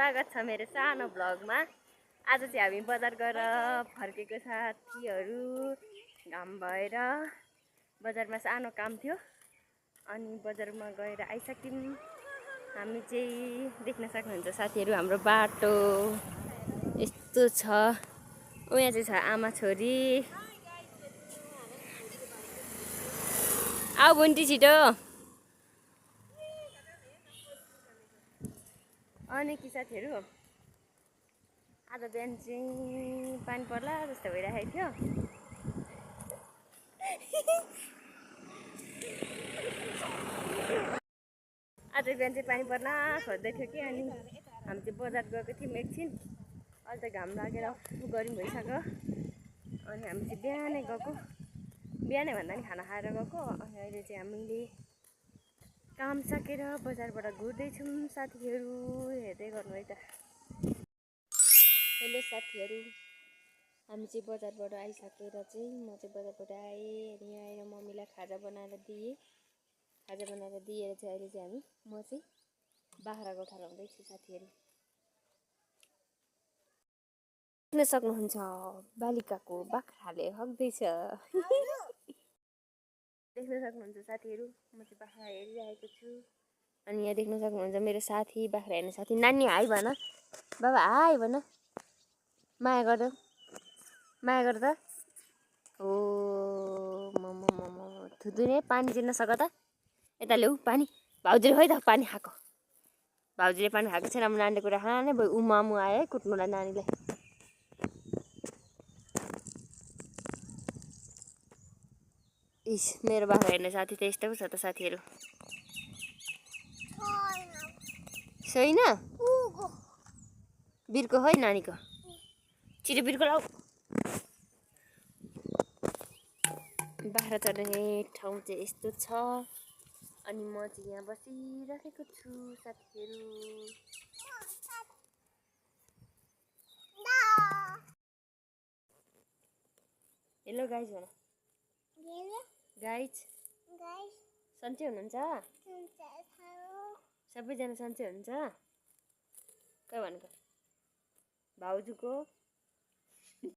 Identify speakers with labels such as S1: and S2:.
S1: स्वागत छ मेरो सानो भ्लगमा। आज चाहिँ हामी बजार गएर फर्केको साथीहरू घाम भएर बजारमा सानो काम थियो अनि बजारमा गएर आइसक्यौँ। हामी चाहिँ देख्न सक्नुहुन्छ साथीहरू हाम्रो बाटो यस्तो छ। उहाँ चाहिँ छ आमा छोरी। आऊ बुन्टी छिटो। अनि के साथीहरू आज बिहान चाहिँ पानी पर्ला जस्तो भइरहेको थियो। आज बिहान चाहिँ पानी पर्ला खोज्दै थियो कि अनि हामी चाहिँ बजार गएको थियौँ एकछिन। अहिले त घाम लागेर गरम भइसक्यो अनि हामी चाहिँ बिहानै गएको। बिहानै भन्दा नि खाना खाएर गएको। अनि अहिले चाहिँ हामीले काम सकेर बजारबाट घुर्दैछौँ साथीहरू। हेर्दै गर्नु है त। हेलो साथीहरू, हामी चाहिँ बजारबाट आइसकेर चाहिँ म चाहिँ बजारबाट आएँ अनि आएर मम्मीलाई खाजा बनाएर दिएँ। खाजा बनाएर दिएर चाहिँ अहिले चाहिँ म चाहिँ बाख्राको ठलाउँदैछु साथीहरू। देख्न सक्नुहुन्छ बालिकाको बाख्राले हग्दैछ। देख्न सक्नुहुन्छ साथीहरू, म चाहिँ बाख्रा हेरिरहेको छु। अनि यहाँ देख्न सक्नुहुन्छ मेरो साथी बाख्रा हेर्ने साथी। नानी हाई भन, बाबा हाई भन, माया गर, माया गर त। हो म थुदुने पानी चिन्न सक त। यता ल्याऊ पानी। भाउजूले खोइ त पानी खाएको। भाउजूले पानी खाएको छैन। नानीले कुरा खानै भयो। उमामु आयो है कुट्नुलाई नानीलाई। इस मेरो बाख्रा हेर्ने साथी त यस्तो पो छ त साथीहरू। छैन बिर्को है नानीको। छिटो बिर्को लाऊ। बाख्रा चढ्ने ठाउँ चाहिँ यस्तो छ अनि म चाहिँ यहाँ बसिरहेको छु साथीहरू। हेलो गाइज भन। गाइज सन्चै हुनुहुन्छ? सबैजना सन्चै हुनुहुन्छ? के भनेको भाउजूको